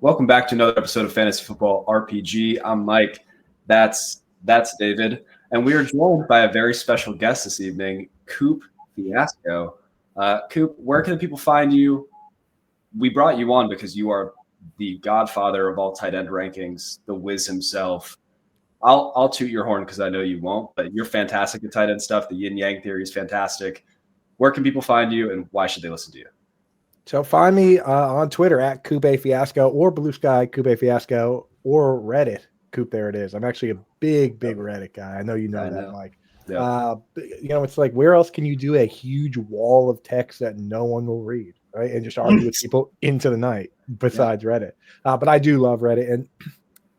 Welcome back to another episode of Fantasy Football RPG. I'm Mike. That's David. And we are joined by a very special guest this evening, Coop Fiasco. Coop, where can people find you? We brought you on because you are the godfather of all tight end rankings, the whiz himself. I'll toot your horn because I know you won't, but you're fantastic at tight end stuff. The yin yang theory is fantastic. Where can people find you, and why should they listen to you? So find me on Twitter at Coupe Fiasco or Blue Sky Coupe Fiasco or Reddit Coop. There it is. I'm actually a big Reddit guy. I know you know that, Mike. Yep. It's like, where else can you do a huge wall of text that no one will read, right? And just argue with people into the night besides Reddit. But I do love Reddit, and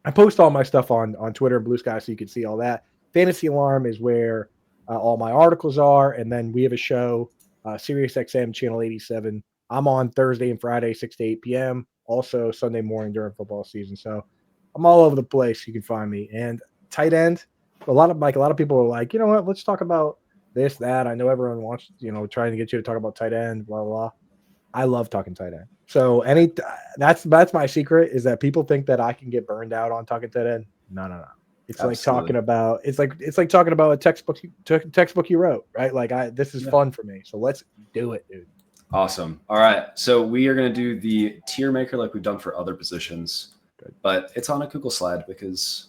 I post all my stuff on Twitter and Blue Sky so you can see all that. Fantasy Alarm is where all my articles are, and then we have a show, SiriusXM Channel 87. I'm on Thursday and Friday, 6 to 8 p.m. Also Sunday morning during football season. So I'm all over the place. You can find me. And tight end, a lot of people are like, you know what? Let's talk about this, that. I know everyone wants, trying to get you to talk about tight end, blah, blah, blah. I love talking tight end. So that's my secret, is that people think that I can get burned out on talking tight end. No. It's Absolutely. Like talking about it's like talking about a textbook you wrote, right? Like this is fun for me. So let's do it, dude. Awesome. All right. So we are going to do the tier maker like we've done for other positions, but it's on a Google slide because,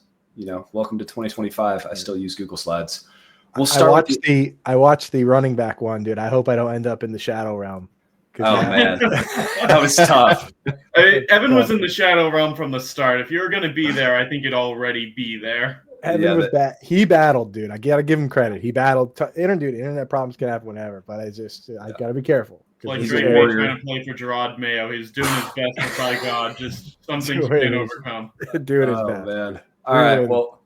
welcome to 2025. I still use Google slides. We'll start I watched the running back one, dude. I hope I don't end up in the shadow realm. Oh, man. That was tough. Evan was in the shadow realm from the start. If you were going to be there, I think you'd already be there. Evan was bad. He battled, dude. I got to give him credit. He battled. Internet problems can happen whenever, but I got to be careful. Like Drake trying to play for Gerard Mayo. He's doing his best, but by God, just some things you can't overcome. Doing his best. Man. All right. Well,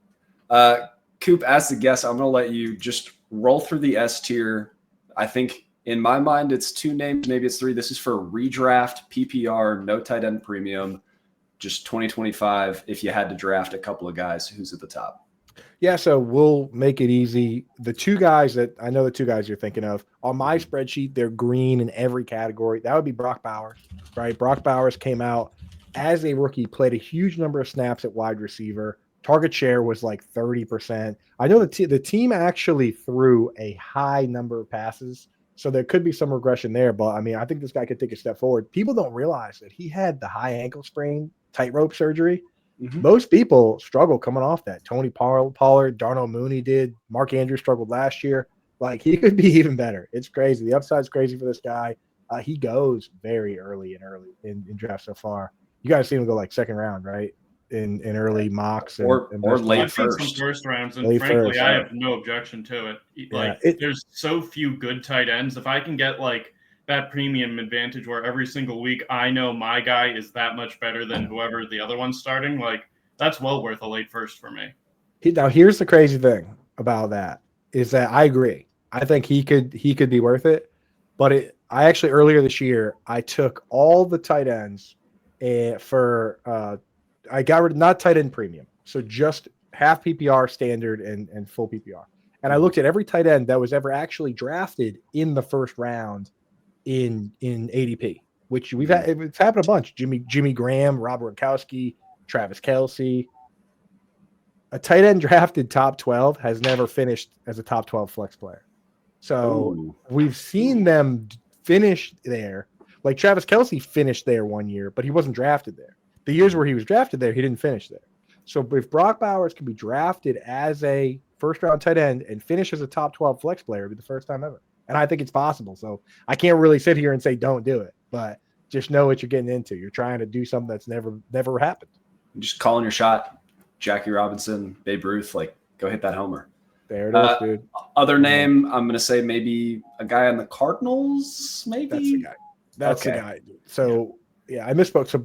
Coop, as the guest, I'm going to let you just roll through the S tier. I think in my mind, it's 2 names. Maybe it's 3. This is for redraft, PPR, no tight end premium, just 2025. If you had to draft a couple of guys, who's at the top? Yeah, so we'll make it easy. The 2 guys that I know, the 2 guys you're thinking of on my spreadsheet, they're green in every category. That would be Brock Bowers, right? Brock Bowers came out as a rookie, played a huge number of snaps at wide receiver. Target share was like 30%. I know the team actually threw a high number of passes, so there could be some regression there. But, I think this guy could take a step forward. People don't realize that he had the high ankle sprain, tightrope surgery. Mm-hmm. Most people struggle coming off that. Tony Pollard, Darnell Mooney did. Mark Andrews struggled last year. Like, he could be even better. It's crazy. The upside's crazy for this guy. He goes very early in draft so far. You guys see him go like second round, right? In early mocks or late I've seen some first rounds, and frankly, I have no objection to it. There's so few good tight ends. If I can get like that premium advantage where every single week I know my guy is that much better than whoever the other one's starting, like that's well worth a late first for me. Now, here's the crazy thing about that is that I agree. I think he could be worth it, but I actually earlier this year I took all the tight ends I got rid of not tight end premium, so just half PPR standard and full PPR, and I looked at every tight end that was ever actually drafted in the first round in ADP, which it's happened a bunch. Jimmy Graham, Rob Gronkowski, Travis Kelce. A tight end drafted top 12 has never finished as a top 12 flex player. So we've seen them finish there. Like Travis Kelce finished there one year, but he wasn't drafted there. The years where he was drafted there, he didn't finish there. So if Brock Bowers can be drafted as a first-round tight end and finish as a top 12 flex player, it'd be the first time ever. And I think it's possible. So I can't really sit here and say don't do it, but just know what you're getting into. You're trying to do something that's never happened. Just calling your shot. Jackie Robinson, Babe Ruth, go hit that homer. There it is, dude. Other name, I'm going to say maybe a guy on the Cardinals, maybe? That's the guy. That's the guy. So, yeah, I misspoke. So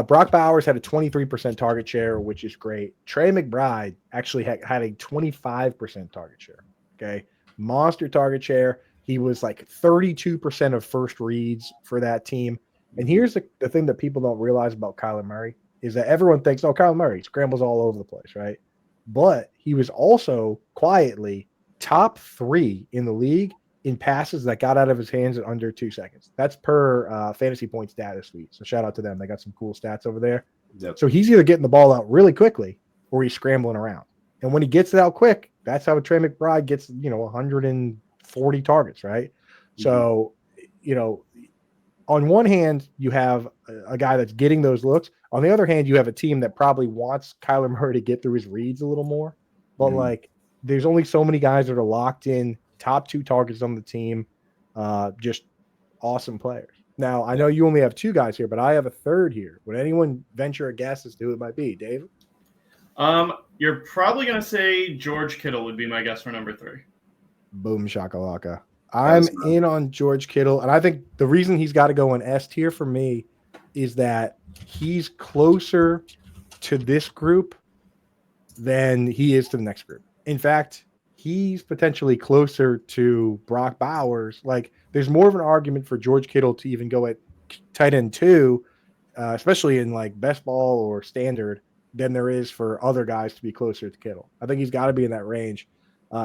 Brock Bowers had a 23% target share, which is great. Trey McBride actually had a 25% target share. Okay. Monster target share. He was like 32% of first reads for that team. And here's the thing that people don't realize about Kyler Murray is that everyone thinks, Kyler Murray scrambles all over the place, right? But he was also quietly top 3 in the league in passes that got out of his hands in under 2 seconds. That's per Fantasy Points data this week. So shout out to them. They got some cool stats over there. Yep. So he's either getting the ball out really quickly or he's scrambling around. And when he gets it out quick, that's how Trey McBride gets, 140 targets, right? Mm-hmm. So, on one hand, you have a guy that's getting those looks. On the other hand, you have a team that probably wants Kyler Murray to get through his reads a little more. But, there's only so many guys that are locked in, top 2 targets on the team, just awesome players. Now, I know you only have 2 guys here, but I have a third here. Would anyone venture a guess as to who it might be? Dave? You're probably going to say George Kittle would be my guess for number 3. Boom shakalaka. I'm in on George Kittle, and I think the reason he's got to go in S tier for me is that he's closer to this group than he is to the next group. In fact, he's potentially closer to Brock Bowers. Like, there's more of an argument for George Kittle to even go at tight end 2, especially in like best ball or standard, than there is for other guys to be closer to Kittle. I think he's got to be in that range.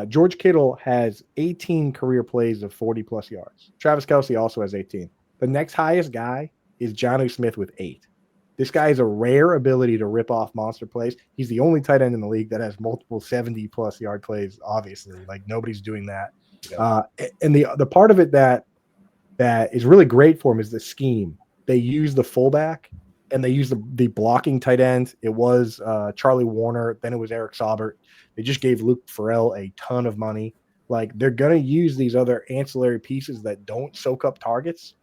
George Kittle has 18 career plays of 40-plus yards. Travis Kelce also has 18. The next highest guy is Jonnu Smith with 8. This guy has a rare ability to rip off monster plays. He's the only tight end in the league that has multiple 70-plus yard plays, obviously. Like, nobody's doing that. Yeah. And the part of it that is really great for him is the scheme. They use the fullback, and they use the blocking tight end. It was Charlie Warner. Then it was Eric Saubert. They just gave Luke Farrell a ton of money. Like, they're going to use these other ancillary pieces that don't soak up targets.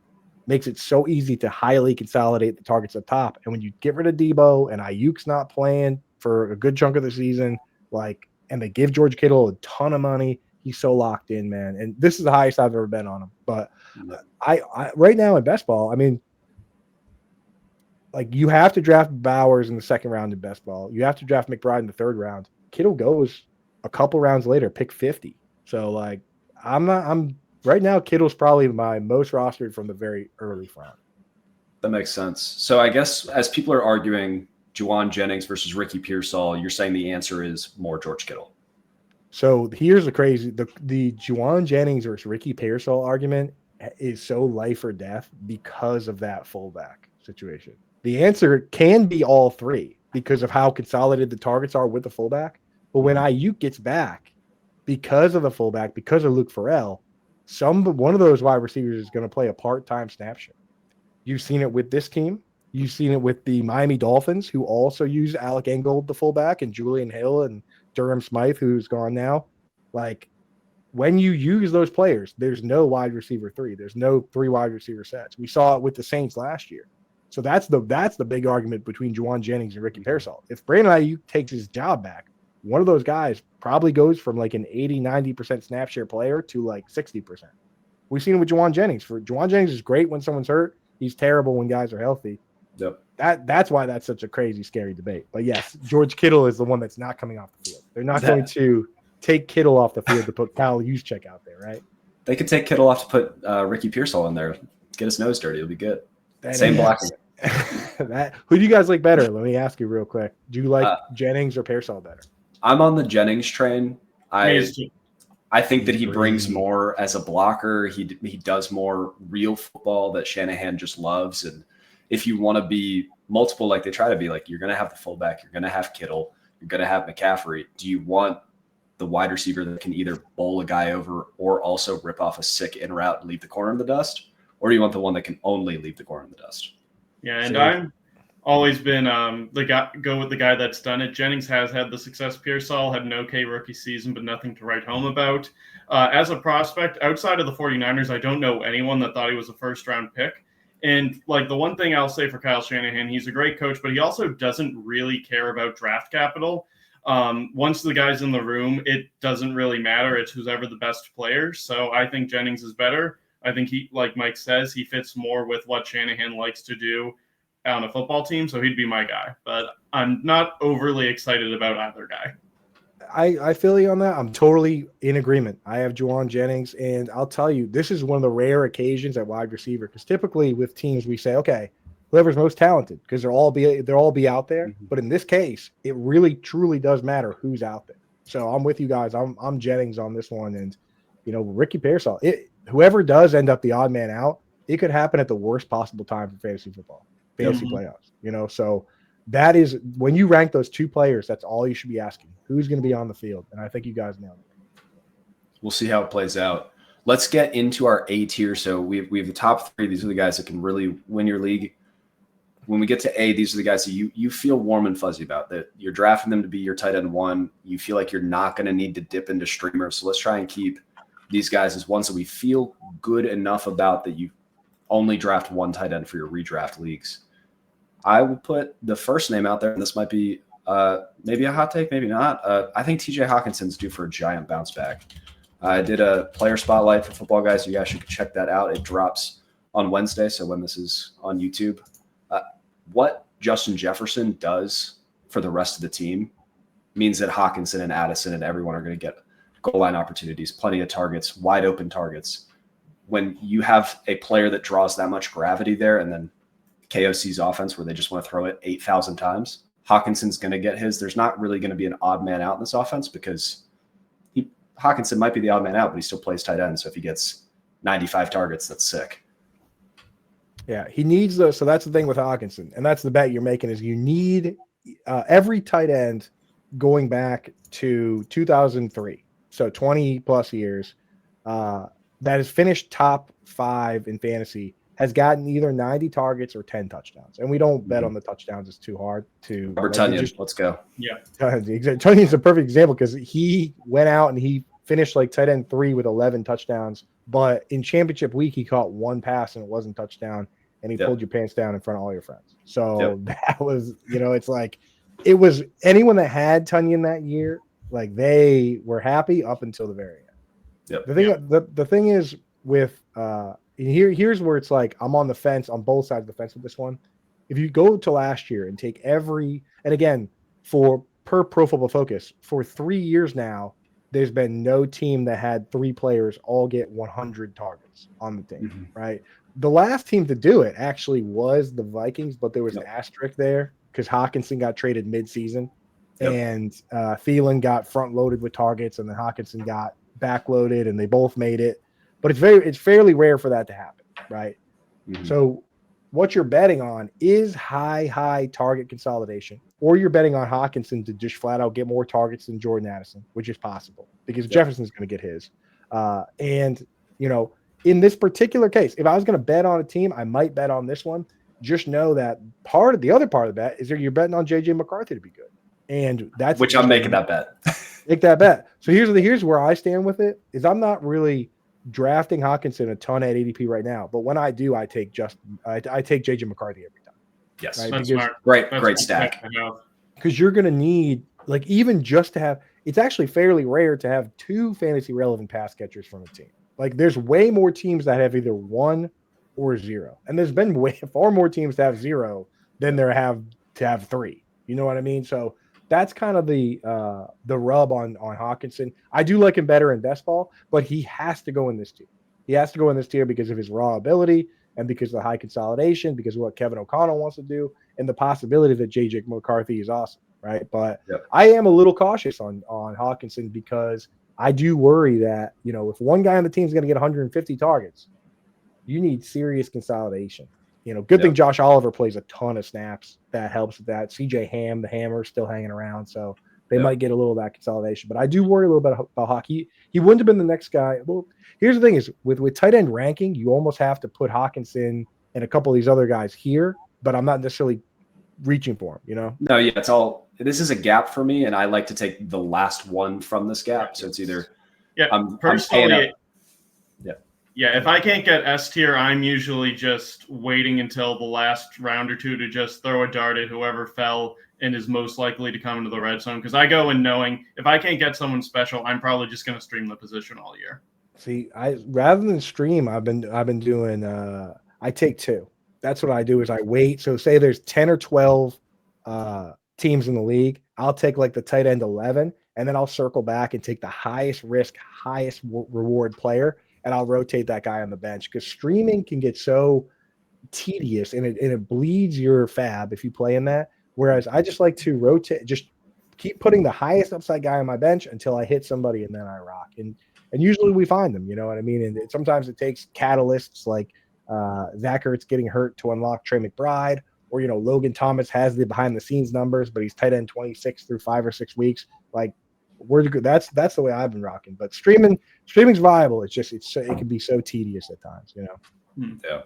Makes it so easy to highly consolidate the targets up top. And when you get rid of Debo and Ayuk's not playing for a good chunk of the season, and they give George Kittle a ton of money, he's so locked in, man. And this is the highest I've ever been on him. But I right now in best ball, I mean, you have to draft Bowers in the second round in best ball. You have to draft McBride in the third round. Kittle goes a couple rounds later, pick 50. So I'm right now, Kittle's probably my most rostered from the very early round. That makes sense. So I guess as people are arguing Juwan Jennings versus Ricky Pearsall, you're saying the answer is more George Kittle. So here's the Juwan Jennings versus Ricky Pearsall argument is so life or death because of that fullback situation. The answer can be all 3 because of how consolidated the targets are with the fullback. But when Ayuk gets back, because of the fullback, because of Luke Farrell, one of those wide receivers is going to play a part-time snap share. You've seen it with this team. You've seen it with the Miami Dolphins, who also use Alec Ingold, the fullback, and Julian Hill and Durham Smythe, who's gone now. When you use those players, there's no wide receiver 3. There's no 3 wide receiver sets. We saw it with the Saints last year. So that's the big argument between Juwan Jennings and Ricky Pearsall. If Brandon Ayuk takes his job back, one of those guys probably goes from an 80-90% snap share player to 60%. We've seen it with Juwan Jennings. Juwan Jennings is great when someone's hurt. He's terrible when guys are healthy. Yep. That's why that's such a crazy, scary debate. But yes, George Kittle is the one that's not coming off the field. They're not going to take Kittle off the field to put Kyle Juszczyk out there, right? They could take Kittle off to put Ricky Pearsall in there. Get his nose dirty. It'll be good. Same blocking. Who do you guys like better? Let me ask you real quick. Do you like Jennings or Pearsall better? I'm on the Jennings train. I think that he brings more as a blocker. He does more real football that Shanahan just loves. And if you want to be multiple like they try to be, you're going to have the fullback, you're going to have Kittle, you're going to have McCaffrey. Do you want the wide receiver that can either bowl a guy over or also rip off a sick in route and leave the corner in the dust? Or do you want the one that can only leave the corner in the dust? Yeah, and I'm always been go with the guy that's done it. Jennings has had the success. Pearsall had an okay rookie season, but nothing to write home about. As a prospect, outside of the 49ers, I don't know anyone that thought he was a first-round pick. And, the one thing I'll say for Kyle Shanahan, he's a great coach, but he also doesn't really care about draft capital. Once the guy's in the room, it doesn't really matter. It's who's ever the best player. So I think Jennings is better. I think he, like Mike says, he fits more with what Shanahan likes to do on a football team, so he'd be my guy. But I'm not overly excited about either guy. I feel you on that. I'm totally in agreement. I have Juwan Jennings, and I'll tell you, this is one of the rare occasions at wide receiver, because typically with teams we say, okay, whoever's most talented, because they'll all be out there. Mm-hmm. But in this case, it really truly does matter who's out there. So I'm with you guys. I'm Jennings on this one, and Ricky Pearsall, whoever does end up the odd man out, it could happen at the worst possible time for fantasy football, fantasy playoffs, so that is when you rank those two players, that's all you should be asking. Who's going to be on the field? And I think you guys nailed it. We'll see how it plays out. Let's get into our A tier. So we have the top three. These are the guys that can really win your league. When we get to A, these are the guys that you feel warm and fuzzy about, that you're drafting them to be your tight end one. You feel like you're not going to need to dip into streamers. So let's try and keep these guys as ones that we feel good enough about that you only draft one tight end for your redraft leagues. I will put the first name out there, and this might be maybe a hot take, maybe not. I think TJ Hawkinson's due for a giant bounce back. I did a player spotlight for Football Guys. You guys should check that out. It drops on Wednesday, so when this is on YouTube. What Justin Jefferson does for the rest of the team means that Hawkinson and Addison and everyone are going to get goal line opportunities, plenty of targets, wide open targets. When you have a player that draws that much gravity there, and then KOC's offense where they just want to throw it 8,000 times, Hawkinson's going to get his. There's not really going to be an odd man out in this offense because Hawkinson might be the odd man out, but he still plays tight end. So if he gets 95 targets, that's sick. Yeah, he needs those. So that's the thing with Hawkinson, and that's the bet you're making is you need every tight end going back to 2003, so 20 plus years, that has finished top 5 in fantasy has gotten either 90 targets or 10 touchdowns. And we don't bet on the touchdowns. It's too hard to. Robert Tonyan, let's go. Yeah. Tonyan's a perfect example because he went out and he finished like tight end 3 with 11 touchdowns. But in championship week, he caught one pass and it wasn't touchdown. And he pulled your pants down in front of all your friends. So that was, it's like, it was anyone that had Tonyan that year, like they were happy up until the very end. The thing is with, here's where it's like I'm on the fence on both sides of the fence with this one. If you go to last year and take and again, per Pro Football Focus, for 3 years now, there's been no team that had 3 players all get 100 targets on the team, right? The last team to do it actually was the Vikings, but there was an asterisk there because Hawkinson got traded midseason and Thielen got front loaded with targets and then Hawkinson got back loaded and they both made it. But it's fairly rare for that to happen, right? So what you're betting on is high target consolidation, or you're betting on Hawkinson to just flat out get more targets than Jordan Addison, which is possible because Jefferson's going to get his. In this particular case, if I was going to bet on a team, I might bet on this one. Just know that the other part of the bet is that you're betting on JJ McCarthy to be good. And that's which I'm making that bet. Make that bet. So here's where I stand with it is I'm not really drafting Hawkinson a ton at ADP right now, but when I do, I take JJ McCarthy every time. Yes, right? That's because, smart. Great stack. Because you're going to need even just to have. It's actually fairly rare to have 2 fantasy relevant pass catchers from a team. Like there's way more teams that have either 1 or 0, and there's been far more teams to have 0 than there have to have 3. You know what I mean? So that's kind of the rub on Hawkinson. I do like him better in best ball, but he has to go in this tier. He has to go in this tier because of his raw ability and because of the high consolidation, because of what Kevin O'Connell wants to do, and the possibility that JJ McCarthy is awesome, right? But I am a little cautious on Hawkinson because I do worry that, if one guy on the team is going to get 150 targets, you need serious consolidation. Good thing Josh Oliver plays a ton of snaps. That helps with that. CJ Ham, the hammer, still hanging around. So they might get a little of that consolidation. But I do worry a little bit about hockey. He wouldn't have been the next guy. Well, here's the thing is with tight end ranking, you almost have to put Hawkinson and a couple of these other guys here, but I'm not necessarily reaching for him, No, it's all – this is a gap for me, and I like to take the last one from this gap. So it's either personally – if I can't get S tier, I'm usually just waiting until the last round or two to just throw a dart at whoever fell and is most likely to come into the red zone. Because I go in knowing if I can't get someone special, I'm probably just going to stream the position all year. See, rather than stream, I've been doing I take 2. That's what I do is I wait. So say there's 10 or 12 teams in the league, I'll take like the tight end 11, and then I'll circle back and take the highest risk, highest reward player. And I'll rotate that guy on the bench because streaming can get so tedious and it bleeds your fab if you play in that. Whereas I just like to rotate, just keep putting the highest upside guy on my bench until I hit somebody and then I rock. And And usually we find them, you know what I mean? And sometimes it takes catalysts like Zach Ertz getting hurt to unlock Trey McBride, or, you know, Logan Thomas has the behind the scenes numbers, but he's tight end 26 through 5 or 6 weeks. Like, that's the way I've been rocking. But streaming's viable. It's just it can be so tedious at times, you know. Yeah.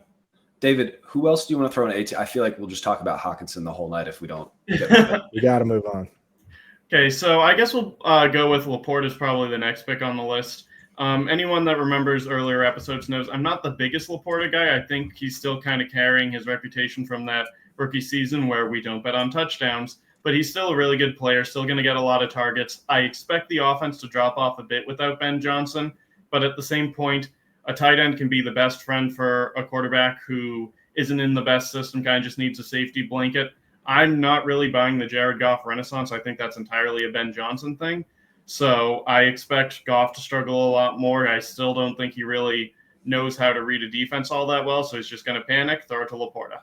David, who else do you want to throw in AT? I feel like we'll just talk about Hawkinson the whole night if we don't. We got to move on. Okay, so I guess we'll go with Laporte is probably the next pick on the list. Anyone that remembers earlier episodes knows I'm not the biggest Laporta guy. I think he's still kind of carrying his reputation from that rookie season where we don't bet on touchdowns, but he's still a really good player, still going to get a lot of targets. I expect the offense to drop off a bit without Ben Johnson, but at the same point, a tight end can be the best friend for a quarterback who isn't in the best system, kind of just needs a safety blanket. I'm not really buying the Jared Goff renaissance. I think that's entirely a Ben Johnson thing. So I expect Goff to struggle a lot more. I still don't think he really knows how to read a defense all that well, so he's just going to panic, throw it to Laporta.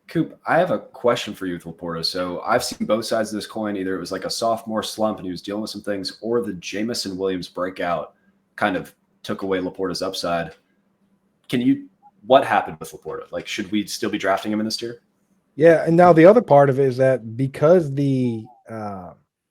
Coop, I have a question for you with Laporta. So I've seen both sides of this coin. Either it was like a sophomore slump and he was dealing with some things, or the Jamison Williams breakout kind of took away Laporta's upside. What happened with Laporta? Like, should we still be drafting him in this tier? Yeah, and now the other part of it is that because the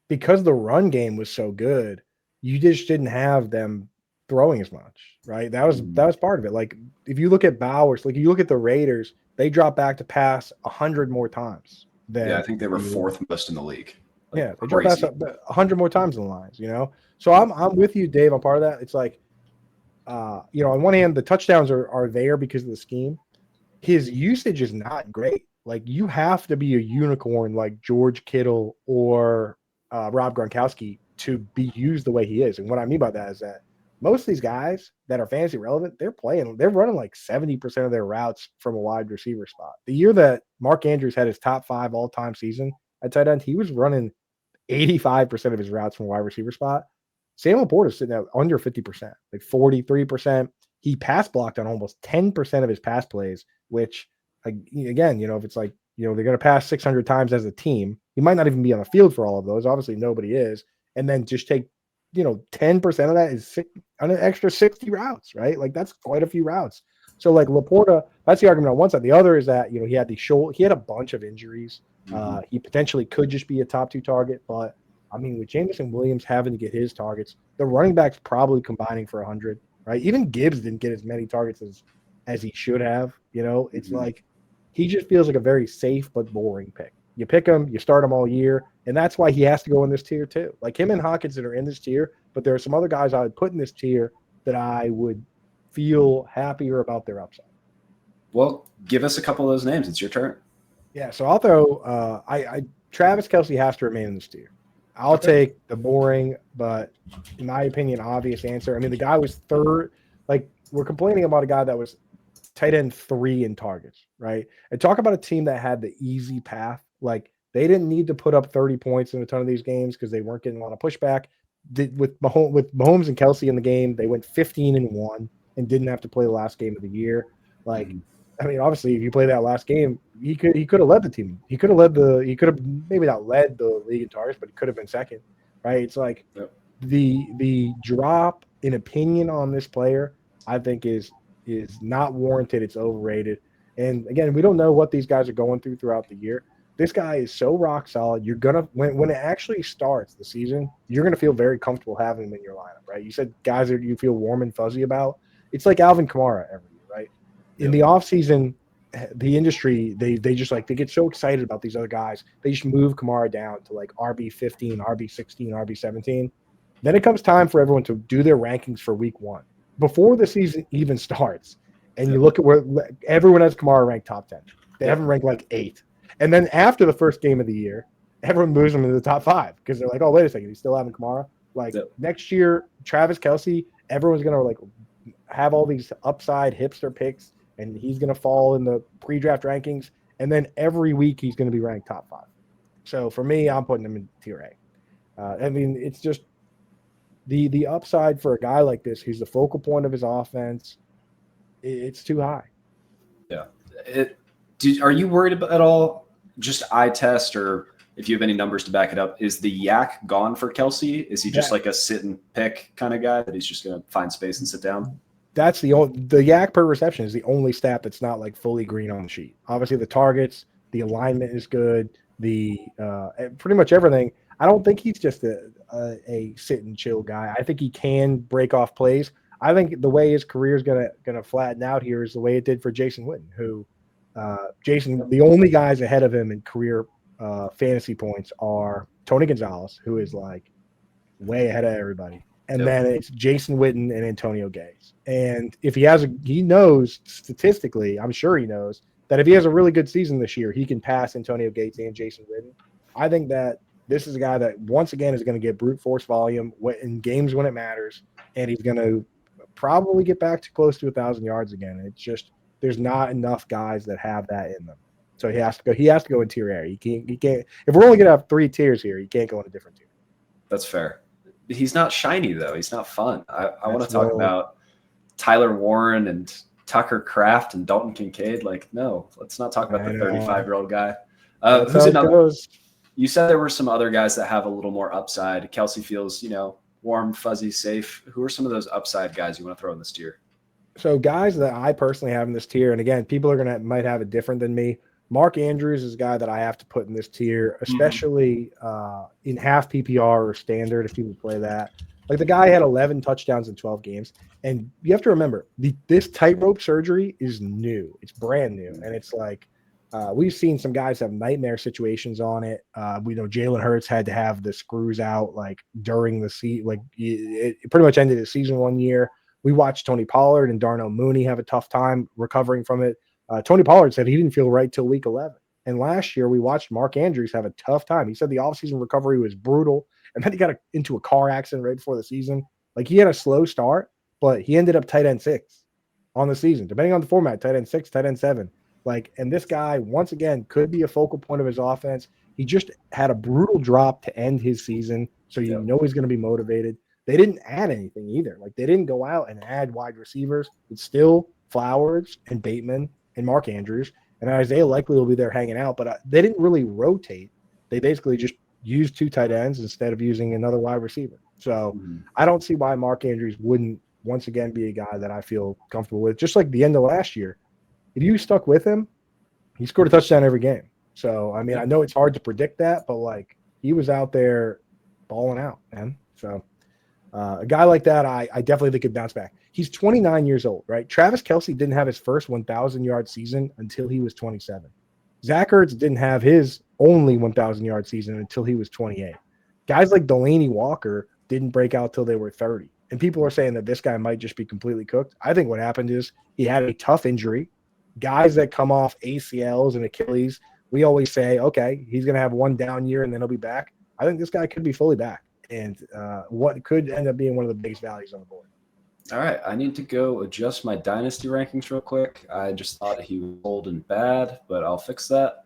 run game was so good, you just didn't have them throwing as much, right? That was part of it. Like, if you look at Bowers, like you look at the Raiders, they dropped back to pass 100 more times. I think they were fourth most in the league. Like, yeah, they dropped pass 100 more times than the Lions, you know? So I'm with you, Dave. I'm part of that. It's like, you know, on one hand, the touchdowns are there because of the scheme. His usage is not great. Like, you have to be a unicorn like George Kittle or Rob Gronkowski to be used the way he is. And what I mean by that is that most of these guys that are fantasy relevant, they're running like 70% of their routes from a wide receiver spot. The year that Mark Andrews had his top 5 all-time season at tight end, he was running 85% of his routes from a wide receiver spot. Sam Laporta is sitting at under 50%, like 43%. He pass blocked on almost 10% of his pass plays, which, again, you know, if it's like, you know, they're going to pass 600 times as a team, he might not even be on the field for all of those. Obviously, nobody is. And then just take, you know, 10% of that is an extra 60 routes, right? Like, that's quite a few routes. So, like, Laporta, that's the argument on one side. The other is that, you know, he had a bunch of injuries. He potentially could just be a top 2 target, but I mean, with Jamison Williams having to get his targets, the running backs probably combining for 100, right? Even Gibbs didn't get as many targets as he should have. You know, it's like he just feels like a very safe but boring pick. You pick him, you start him all year, and that's why he has to go in this tier too. Like him and Hawkinson are in this tier, but there are some other guys I would put in this tier that I would feel happier about their upside. Well, give us a couple of those names. It's your turn. Yeah, so I'll throw Travis Kelce has to remain in this tier. I'll take the boring, but in my opinion, obvious answer. I mean, the guy was third. Like, we're complaining about a guy that was tight end 3 in targets, right? And talk about a team that had the easy path. Like, they didn't need to put up 30 points in a ton of these games because they weren't getting a lot of pushback. With Mahomes and Kelce in the game, they went 15-1 and didn't have to play the last game of the year. Like, I mean, obviously, if you play that last game, he could have led the team. He could have maybe not led the league in targets, but he could have been second, right? It's like the drop in opinion on this player, I think is not warranted. It's overrated. And again, we don't know what these guys are going throughout the year. This guy is so rock solid. You're gonna when it actually starts the season, you're gonna feel very comfortable having him in your lineup, right? You said guys that you feel warm and fuzzy about. It's like Alvin Kamara every year, right? In the offseason, the industry, they just like, they get so excited about these other guys. They just move Kamara down to like RB15, RB16, RB17. Then it comes time for everyone to do their rankings for week 1 before the season even starts. And you look at where everyone has Kamara ranked top 10. They have him ranked like 8. And then after the first game of the year, everyone moves him into the top 5 because they're like, oh, wait a second, he's still having Kamara. Like next year, Travis Kelce, everyone's going to like have all these upside hipster picks, and he's going to fall in the pre-draft rankings. And then every week he's going to be ranked top 5. So for me, I'm putting him in tier A. I mean, it's just the upside for a guy like this, who's the focal point of his offense, it's too high. Yeah. Are you worried about at all, just eye test or if you have any numbers to back it up, is the yak gone for Kelsey? Is he just like a sit and pick kind of guy that he's just going to find space and sit down? That's the yak per reception is the only stat that's not like fully green on the sheet. Obviously, the targets, the alignment is good, the pretty much everything. I don't think he's just a sit and chill guy. I think he can break off plays. I think the way his career is gonna flatten out here is the way it did for Jason Witten, who the only guys ahead of him in career fantasy points are Tony Gonzalez, who is like way ahead of everybody. And then it's Jason Witten and Antonio Gates. And if he knows statistically, I'm sure he knows that if he has a really good season this year, he can pass Antonio Gates and Jason Witten. I think that this is a guy that once again is going to get brute force volume in games when it matters, and he's going to probably get back to close to 1,000 yards again. It's just there's not enough guys that have that in them. So he has to go in tier A. He can't. If we're only going to have 3 tiers here, he can't go in a different tier. That's fair. He's not shiny, though. He's not fun. I want to talk about Tyler Warren and Tucker Kraft and Dalton Kincaid. Like, no, let's not talk about the 35-year-old guy. Who's another? You said there were some other guys that have a little more upside. Kelsey feels, warm, fuzzy, safe. Who are some of those upside guys you want to throw in this tier? So guys that I personally have in this tier, and again, people are might have it different than me. Mark Andrews is a guy that I have to put in this tier, especially in half PPR or standard if people play that. Like the guy had 11 touchdowns in 12 games. And you have to remember, this tightrope surgery is new. It's brand new. And it's like we've seen some guys have nightmare situations on it. We know Jalen Hurts had to have the screws out like during the season. Like it pretty much ended his season one year. We watched Tony Pollard and Darnell Mooney have a tough time recovering from it. Tony Pollard said he didn't feel right till week 11. And last year we watched Mark Andrews have a tough time. He said the offseason recovery was brutal. And then he got into a car accident right before the season. Like he had a slow start, but he ended up tight end 6 on the season, depending on the format, tight end 6, tight end 7. Like, and this guy, once again, could be a focal point of his offense. He just had a brutal drop to end his season. So you know he's going to be motivated. They didn't add anything either. Like they didn't go out and add wide receivers. It's still Flowers and Bateman and Mark Andrews, and Isaiah likely will be there hanging out, but they didn't really rotate. They basically just used 2 tight ends instead of using another wide receiver. So I don't see why Mark Andrews wouldn't once again be a guy that I feel comfortable with. Just like the end of last year, if you stuck with him, he scored a touchdown every game. So, I mean, I know it's hard to predict that, but like he was out there balling out, man. So a guy like that, I definitely think could bounce back. He's 29 years old, right? Travis Kelce didn't have his first 1,000-yard season until he was 27. Zach Ertz didn't have his only 1,000-yard season until he was 28. Guys like Delaney Walker didn't break out till they were 30. And people are saying that this guy might just be completely cooked. I think what happened is he had a tough injury. Guys that come off ACLs and Achilles, we always say, okay, he's going to have one down year and then he'll be back. I think this guy could be fully back. And what could end up being one of the biggest values on the board. All right, I need to go adjust my dynasty rankings real quick. I just thought he was old and bad, but I'll fix that.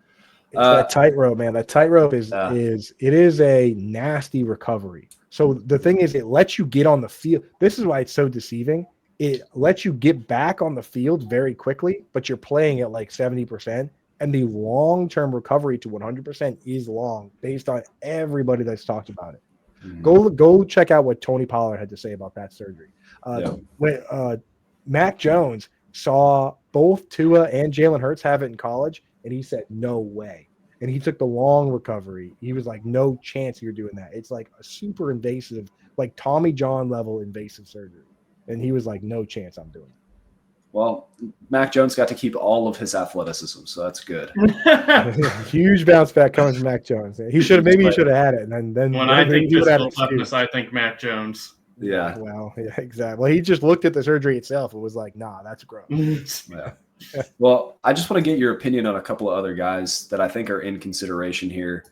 It's that tightrope, man. That tightrope is a nasty recovery. So the thing is, it lets you get on the field. This is why it's so deceiving. It lets you get back on the field very quickly, but you're playing at like 70%. And the long-term recovery to 100% is long based on everybody that's talked about it. Go check out what Tony Pollard had to say about that surgery. When Mac Jones saw both Tua and Jalen Hurts have it in college, and he said, no way. And he took the long recovery. He was like, no chance you're doing that. It's like a super invasive, like Tommy John level invasive surgery. And he was like, no chance I'm doing it. Well, Mac Jones got to keep all of his athleticism, so that's good. Huge bounce back coming from Mac Jones. He should have had it. And then when I think physical toughness, I think Mac Jones. Yeah. Well, yeah, exactly. Well, he just looked at the surgery itself. It was like, nah, that's gross. Yeah. Well, I just want to get your opinion on a couple of other guys that I think are in consideration here.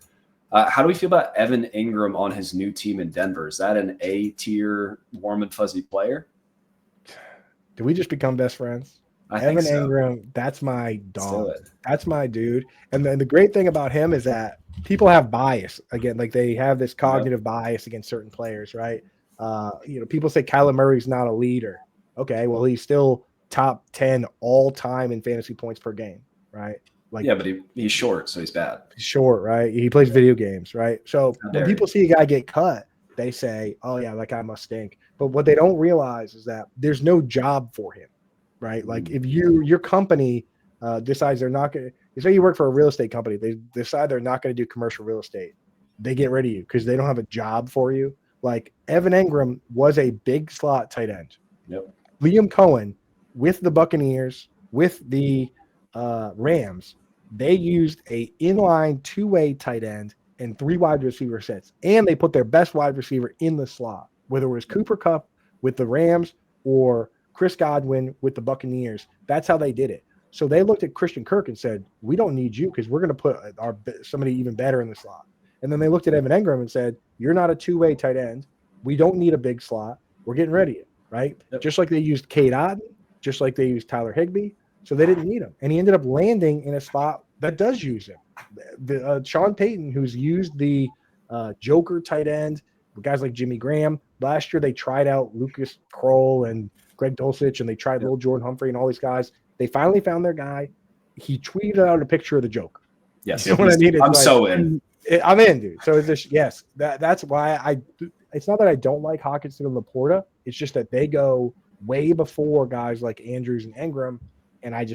How do we feel about Evan Ingram on his new team in Denver? Is that an A-tier warm and fuzzy player? Did we just become best friends? Evan Ingram, that's my dog. That's my dude. And then the great thing about him is that people have bias. Again, like they have this cognitive bias against certain players, right? People say Kyler Murray's not a leader. Okay, well, he's still top 10 all time in fantasy points per game, right? Like, yeah, but he's short, so he's bad. He's short, right? He plays video games, right? So when people see a guy get cut, they say, "Oh yeah, that guy must stink." But what they don't realize is that there's no job for him, right? Like if your company decides they're not going to, say you work for a real estate company, they decide they're not going to do commercial real estate, they get rid of you because they don't have a job for you. Like Evan Engram was a big slot tight end. Yep. Liam Cohen with the Buccaneers, with the Rams, they used a inline two-way tight end and 3 wide receiver sets, and they put their best wide receiver in the slot, whether it was Cooper Kupp with the Rams or Chris Godwin with the Buccaneers. That's how they did it. So they looked at Christian Kirk and said, "We don't need you because we're going to put somebody even better in the slot." And then they looked at Evan Engram and said, "You're not a two-way tight end. We don't need a big slot. We're getting rid of you." Right? Yep. Just like they used Cade Otton, just like they used Tyler Higbee. So they didn't need him. And he ended up landing in a spot that does use him. Sean Payton, who's used the Joker tight end, guys like Jimmy Graham. Last year they tried out Lucas Kroll and Greg Dulcich, and they tried little Jordan Humphrey and all these guys. They finally found their guy. He tweeted out a picture of the Joker. Yes. You know what I mean? I'm so in. I'm in, dude. So it's just, yes, that's why it's not that I don't like Hockenson and Laporta. It's just that they go way before guys like Andrews and Engram, and I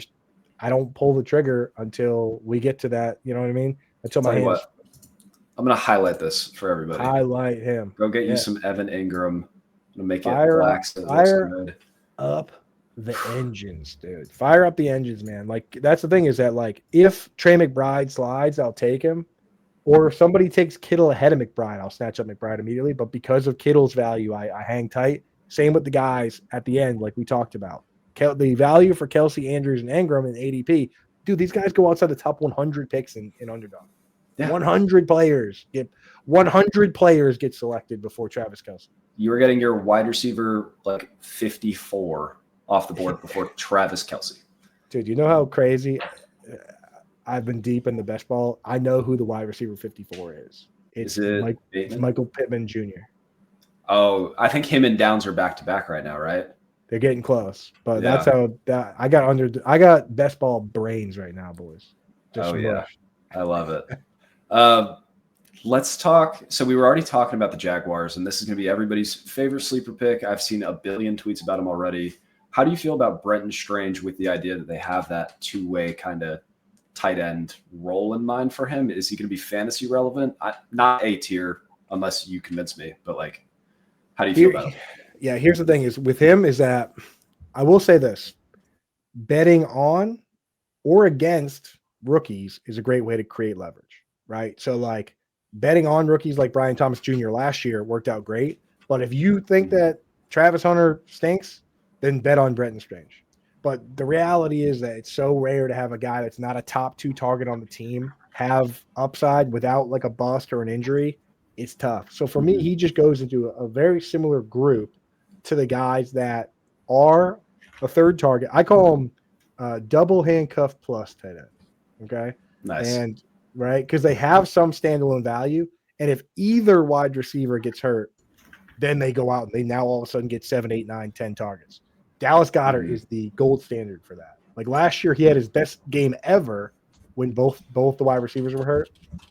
don't pull the trigger until we get to that. You know what I mean? Until my hands. What, I'm gonna highlight this for everybody. Highlight him. Go get you some Evan Engram. To make fire it black so it looks good. Up the engines, dude. Fire up the engines, man. Like that's the thing is that like if Trey McBride slides, I'll take him. Or if somebody takes Kittle ahead of McBride, I'll snatch up McBride immediately. But because of Kittle's value, I hang tight. Same with the guys at the end, like we talked about. The value for Kelsey, Andrews, and Engram in ADP, dude, these guys go outside the top 100 picks in Underdog. Yeah. 100 players get selected before Travis Kelce. You were getting your wide receiver like 54 off the board before Travis Kelce. Dude, you know how crazy I've been deep in the best ball. I know who the wide receiver 54 is. It's Michael Pittman Jr. Oh, I think him and Downs are back to back right now, right? They're getting close, but that's how I got best ball brains right now, boys. I love it. Let's talk. So we were already talking about the Jaguars, and this is going to be everybody's favorite sleeper pick. I've seen a billion tweets about him already. How do you feel about Brenton Strange with the idea that they have that two-way kind of tight end role in mind for him? Is he going to be fantasy relevant? Not A tier, unless you convince me, but like, how do you feel about him? Yeah, here's the thing is with him is that I will say this: betting on or against rookies is a great way to create leverage, right? So like betting on rookies like Brian Thomas Jr. last year worked out great. But if you think that Travis Hunter stinks, then bet on Brenton Strange. But the reality is that it's so rare to have a guy that's not a top 2 target on the team have upside without like a bust or an injury. It's tough. So for me, he just goes into a very similar group to the guys that are a third target. I call them double handcuff plus tight end. Okay. Nice. And right, because they have some standalone value. And if either wide receiver gets hurt, then they go out and they now all of a sudden get 7, 8, 9, 10 targets. Dallas Goedert is the gold standard for that. Like last year, he had his best game ever when both the wide receivers were hurt.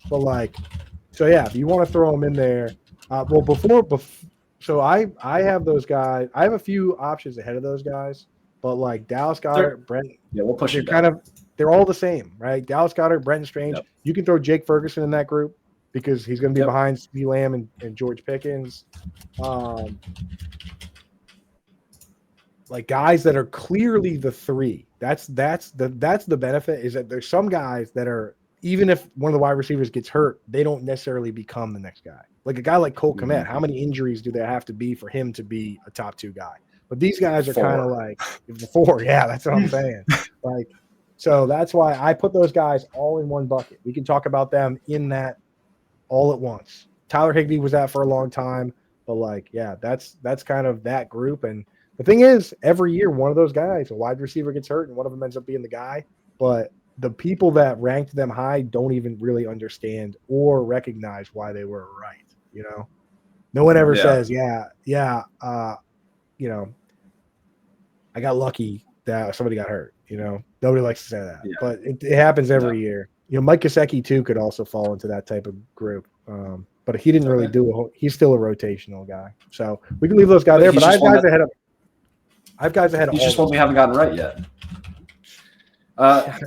But like, so yeah, if you want to throw him in there, so I have those guys. I have a few options ahead of those guys, but like Dallas Goedert, Brent, we'll push it. They're all the same, right? Dallas Goedert, Brenton Strange. Yep. You can throw Jake Ferguson in that group because he's going to be behind CeeDee Lamb and George Pickens. Like guys that are clearly the 3. That's the benefit is that there's some guys that are, even if one of the wide receivers gets hurt, they don't necessarily become the next guy. Like a guy like Cole Kmet, how many injuries do there have to be for him to be a top 2 guy? But these guys are kind of like 4. Yeah, that's what I'm saying. Like, so that's why I put those guys all in one bucket. We can talk about them in that all at once. Tyler Higbee was that for a long time, but like, yeah, that's kind of that group. And the thing is, every year one of those guys, a wide receiver gets hurt, and one of them ends up being the guy. But the people that ranked them high don't even really understand or recognize why they were right. You know, no one ever says, you know, I got lucky that somebody got hurt. Nobody likes to say that, but it happens every year. Mike Gesicki too could also fall into that type of group, but he didn't really do it. He's still a rotational guy, so we can leave those guys there. But I have guys ahead of. I have guys ahead of. He's just one we haven't gotten right yet.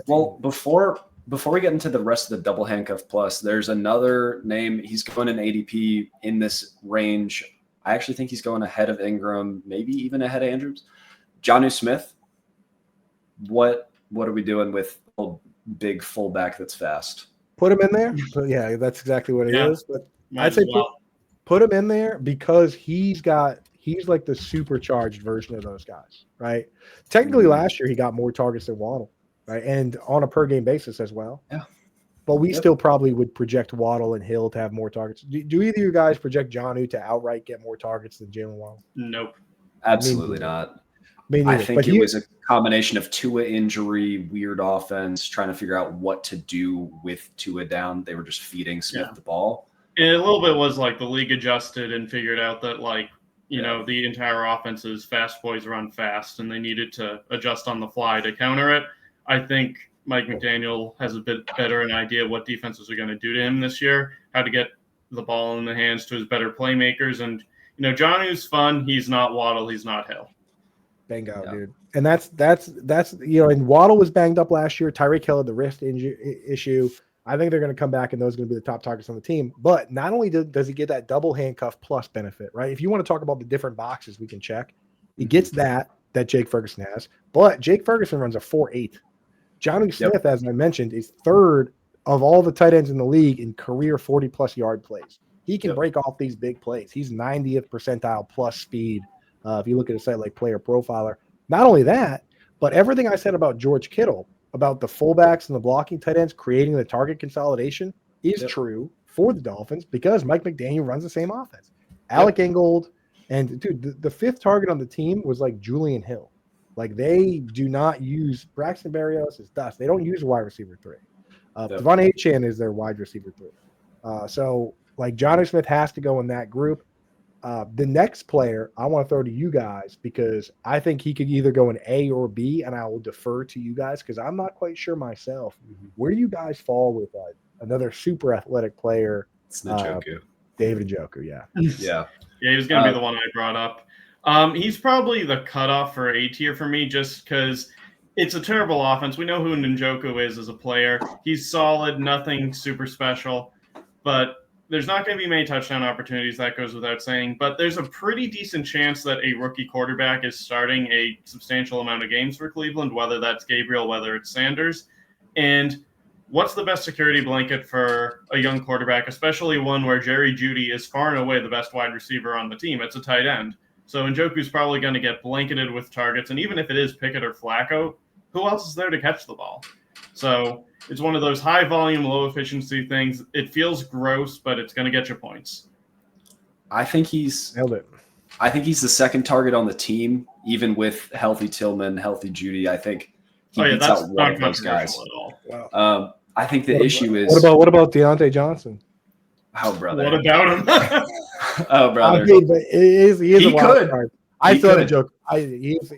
Well, before we get into the rest of the double handcuff plus, there's another name. He's going in ADP in this range. I actually think he's going ahead of Ingram, maybe even ahead of Andrews. Jonnu Smith. What are we doing with a big fullback that's fast? Put him in there. But yeah, that's exactly what it is. But I'd say put him in there because he's like the supercharged version of those guys, right? Technically, last year he got more targets than Waddle, right? And on a per game basis as well. Yeah. But we still probably would project Waddle and Hill to have more targets. Do either of you guys project Jonnu to outright get more targets than Jalen Waddle? Nope. Absolutely not. I think it was a combination of Tua injury, weird offense, trying to figure out what to do with Tua down. They were just feeding Smith the ball. And a little bit was like the league adjusted and figured out that the entire offense's fast boys run fast and they needed to adjust on the fly to counter it. I think Mike McDaniel has a bit better an idea of what defenses are going to do to him this year, how to get the ball in the hands to his better playmakers. And, Jonnu's fun. He's not Waddle. He's not Hill. Bingo, dude. And that's and Waddle was banged up last year. Tyreek Hill had the wrist issue. I think they're going to come back and those are going to be the top targets on the team. But not only does he get that double handcuff plus benefit, right? If you want to talk about the different boxes we can check, he gets that Jake Ferguson has. But Jake Ferguson runs a 4.8. Jonnu Smith, as I mentioned, is third of all the tight ends in the league in career 40-plus yard plays. He can break off these big plays. He's 90th percentile plus speed. If you look at a site like Player Profiler. Not only that, but everything I said about George Kittle, about the fullbacks and the blocking tight ends creating the target consolidation is true for the Dolphins because Mike McDaniel runs the same offense. Alec Ingold, and dude, the fifth target on the team was like Julian Hill. Like they do not use Braxton Berrios is dust. They don't use wide receiver 3. Devon Achane is their wide receiver 3. So like Jonnu Smith has to go in that group. The next player I want to throw to you guys because I think he could either go in A or B, and I will defer to you guys because I'm not quite sure myself. Where do you guys fall with another super athletic player? It's Njoku. David Njoku, yeah. Yeah, he was going to be the one I brought up. He's probably the cutoff for A tier for me just because it's a terrible offense. We know who Njoku is as a player. He's solid, nothing super special, but there's not going to be many touchdown opportunities. That goes without saying. But there's a pretty decent chance that a rookie quarterback is starting a substantial amount of games for Cleveland, whether that's Gabriel, whether it's Sanders. And what's the best security blanket for a young quarterback, especially one where Jerry Jeudy is far and away the best wide receiver on the team? It's a tight end. So Njoku's probably going to get blanketed with targets. And even if it is Pickett or Flacco, who else is there to catch the ball? So it's one of those high volume, low efficiency things. It feels gross, but it's going to get you points. I think he's nailed it. I think he's the second target on the team, even with healthy Tillman, healthy Judy. I think he beats out one of those guys. Wow. I think the issue is what about Deontay Johnson? Oh, brother. What about him? Oh, brother. I mean, he is a wild card. I still have Njoku.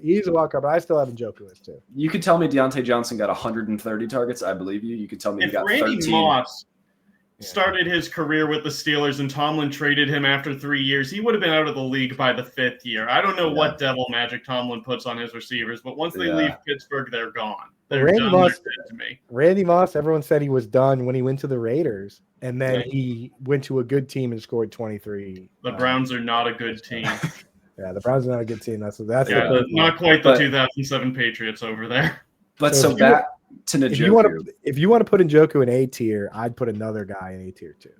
He's a wild card, but I still have Njoku as too. You could tell me Deontay Johnson got 130 targets. I believe you. You could tell me he got 13. If Randy Moss started his career with the Steelers and Tomlin traded him after 3 years, he would have been out of the league by the 5th year. I don't know what devil magic Tomlin puts on his receivers, but once they leave Pittsburgh, they're gone. They're Randy Moss, they're dead to me. Randy Moss, everyone said he was done when he went to the Raiders, and then he went to a good team and scored 23. The Browns are not a good team. Yeah, the Browns are not a good team. That's not quite the 2007 Patriots over there. But so back to Njoku. If you want to put Njoku in A tier, I'd put another guy in A tier too.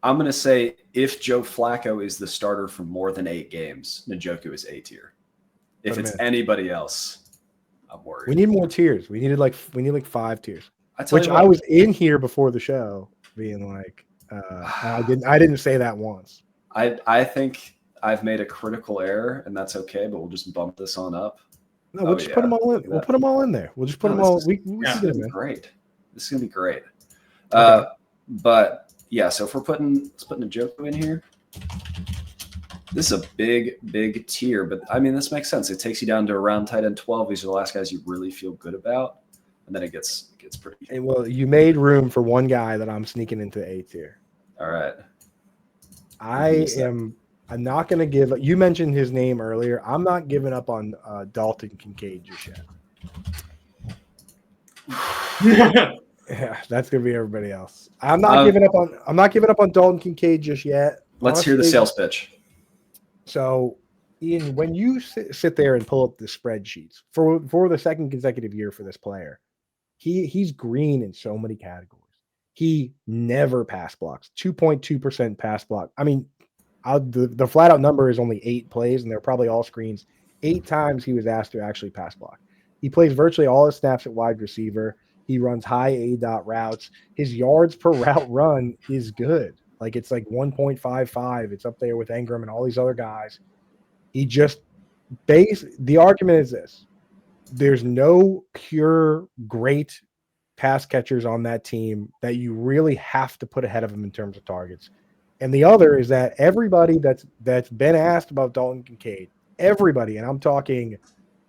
I'm going to say if Joe Flacco is the starter for more than 8 games, Njoku is A tier. If it's anybody else, I'm worried. We need more tiers. We need like 5 tiers. I was in here before the show, being like, I didn't say that once. I think I've made a critical error, and that's okay. But we'll just bump this on up. No, we'll just put them all in. We'll put them all in there. We'll just put them all. This is gonna be great. This is gonna be great. But yeah, so if let's put Njoku in here. This is a big tier, but I mean, this makes sense. It takes you down to around tight end 12. These are the last guys you really feel good about, and then it gets pretty. And well, you made room for one guy that I'm sneaking into A tier. All right. I'm not going to give. You mentioned his name earlier. I'm not giving up on Dalton Kincaid just yet. Yeah, that's going to be everybody else. I'm not giving up on Dalton Kincaid just yet. Let's hear the sales pitch. So, Ian, when you sit there and pull up the spreadsheets for the second consecutive year for this player, he's green in so many categories. He never pass blocks, 2.2% pass block. I mean, the flat out number is only 8 plays, and they're probably all screens. 8 times he was asked to actually pass block. He plays virtually all his snaps at wide receiver. He runs high A-dot routes. His yards per route run is good. Like it's like 1.55. It's up there with Ingram and all these other guys. The argument is this. There's no pure great pass catchers on that team that you really have to put ahead of him in terms of targets. And the other is that everybody that's been asked about Dalton Kincaid, everybody, and I'm talking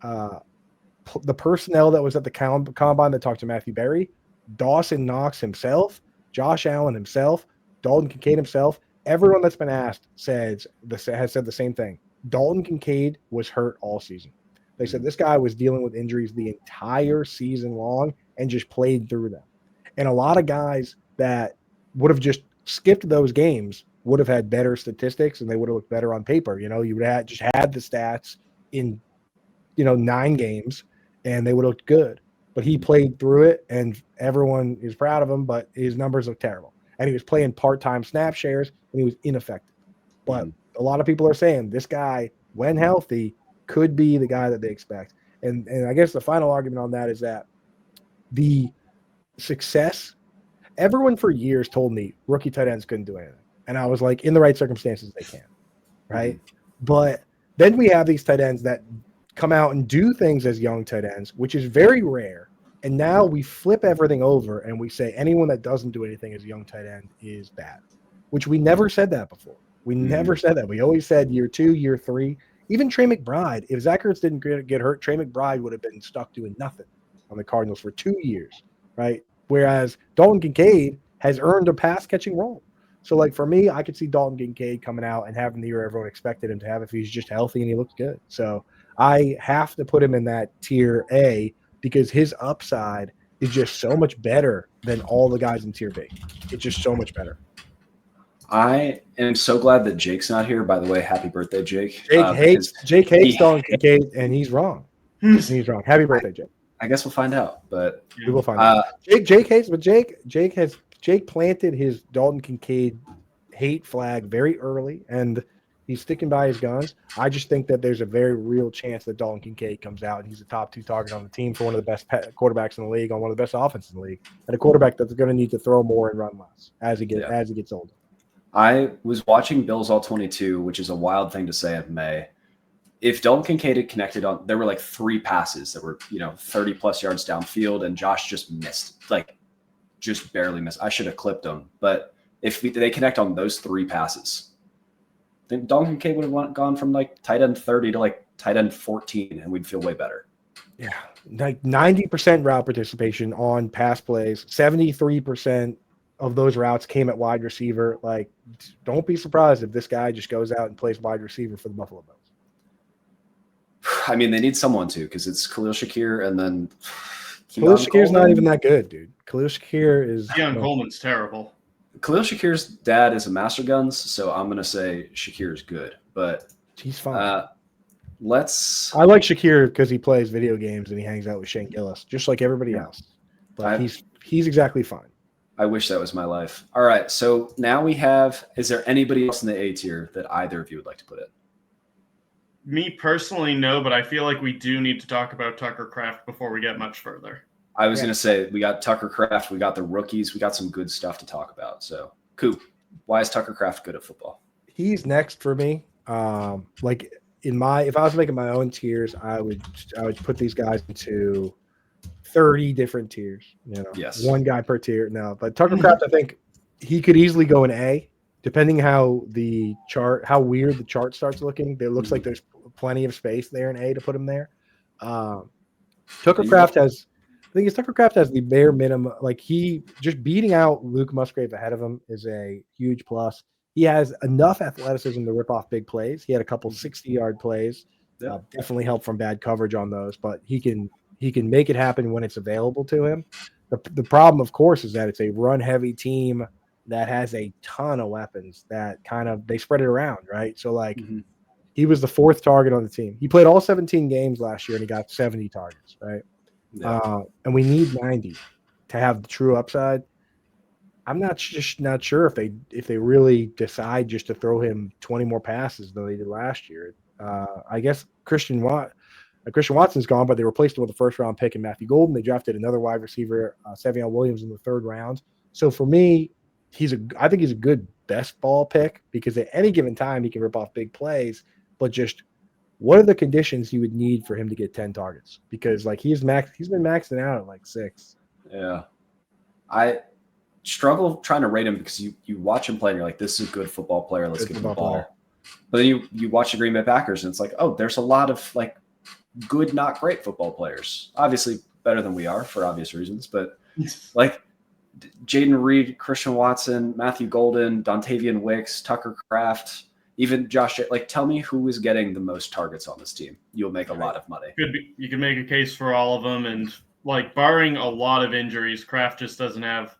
the personnel that was at the combine that talked to Matthew Berry, Dawson Knox himself, Josh Allen himself, Dalton Kincaid himself, everyone that's been asked has said the same thing. Dalton Kincaid was hurt all season. They said this guy was dealing with injuries the entire season long and just played through them. And a lot of guys that would have just skipped those games would have had better statistics and they would have looked better on paper. You would have just had the stats in, 9 games and they would have looked good. But he played through it and everyone is proud of him, but his numbers look terrible. And he was playing part-time snap shares, and he was ineffective. But a lot of people are saying this guy, when healthy, could be the guy that they expect. And I guess the final argument on that is that the success, everyone for years told me rookie tight ends couldn't do anything. And I was like, in the right circumstances, they can, right? But then we have these tight ends that come out and do things as young tight ends, which is very rare. And now we flip everything over and we say anyone that doesn't do anything as a young tight end is bad, which we never said that before. We never said that. We always said year 2, year 3. Even Trey McBride, if Zach Ertz didn't get hurt, Trey McBride would have been stuck doing nothing on the Cardinals for 2 years, right? Whereas Dalton Kincaid has earned a pass-catching role. So, like, for me, I could see Dalton Kincaid coming out and having the year everyone expected him to have if he's just healthy and he looks good. So I have to put him in that tier A because his upside is just so much better than all the guys in tier B. It's just so much better. I am so glad that Jake's not here. By the way, happy birthday, Jake. Jake hates Dalton Kincaid, and he's wrong. He's wrong. Happy birthday, Jake. I guess we'll find out, but we will find out. Jake hates, but Jake planted his Dalton Kincaid hate flag very early, and he's sticking by his guns. I just think that there's a very real chance that Dalton Kincaid comes out and he's a top 2 target on the team for one of the best quarterbacks in the league, on one of the best offenses in the league, and a quarterback that's going to need to throw more and run less as he gets older. I was watching Bills All 22, which is a wild thing to say in May. If Dalton Kincaid had connected on, there were like 3 passes that were 30 plus yards downfield, and Josh just missed, just barely missed. I should have clipped him, but if they connect on those 3 passes, then Dalton Kincaid would have gone from tight end 30 to tight end 14, and we'd feel way better. Yeah, 90% route participation on pass plays, 73% of those routes came at wide receiver. Don't be surprised if this guy just goes out and plays wide receiver for the Buffalo Bills. I mean, they need someone to, because it's Khalil Shakir and then Khalil Shakir's not even that good, dude. Khalil Shakir is Coleman's terrible. Khalil Shakir's dad is a master guns, so I'm gonna say Shakir's good, but he's fine. I like Shakir because he plays video games and he hangs out with Shane Gillis, just like everybody else. But he's exactly fine. I wish that was my life. All right, so now we have. Is there anybody else in the A tier that either of you would like to put it? Me personally, no, but I feel like we do need to talk about Tucker Kraft before we get much further. I was going to say, we got Tucker Kraft, we got the rookies, we got some good stuff to talk about. So, Coop, why is Tucker Kraft good at football? He's next for me. If I was making my own tiers, I would put these guys into 30 different tiers. Yes. One guy per tier. No, but Tucker Kraft, I think he could easily go in A. depending how weird the chart starts looking, it looks like there's plenty of space there in A to put him there. Tucker Kraft has the bare minimum. Like, he just beating out Luke Musgrave ahead of him is a huge plus. He has enough athleticism to rip off big plays. He had a couple 60-yard plays. Definitely helped from bad coverage on those, but he can make it happen when it's available to him. The problem, of course, is that it's a run-heavy team that has a ton of weapons that they spread it around, right? So, like, he was the 4th target on the team. He played all 17 games last year, and he got 70 targets, right? Yeah. And we need 90 to have the true upside. I'm not sure if they really decide just to throw him 20 more passes than they did last year. I guess Christian Watson's gone, but they replaced him with a 1st-round pick in Matthew Golden. They drafted another wide receiver, Savion Williams, in the 3rd round. So for me, I think he's a good best ball pick, because at any given time he can rip off big plays. But just what are the conditions you would need for him to get 10 targets? Because, like, he's been maxing out at like 6. Yeah, I struggle trying to rate him, because you watch him play and you're like, this is a good football player. Let's give him the ball. But then you watch the Green Bay Packers and it's like, oh, there's a lot of like good, not great football players. Obviously better than we are for obvious reasons, but like Jaden Reed, Christian Watson, Matthew Golden, Dontavian Wicks, Tucker Kraft, even Josh. Like, tell me who is getting the most targets on this team. You'll make a lot of money. You can make a case for all of them, and like, barring a lot of injuries, Kraft just doesn't have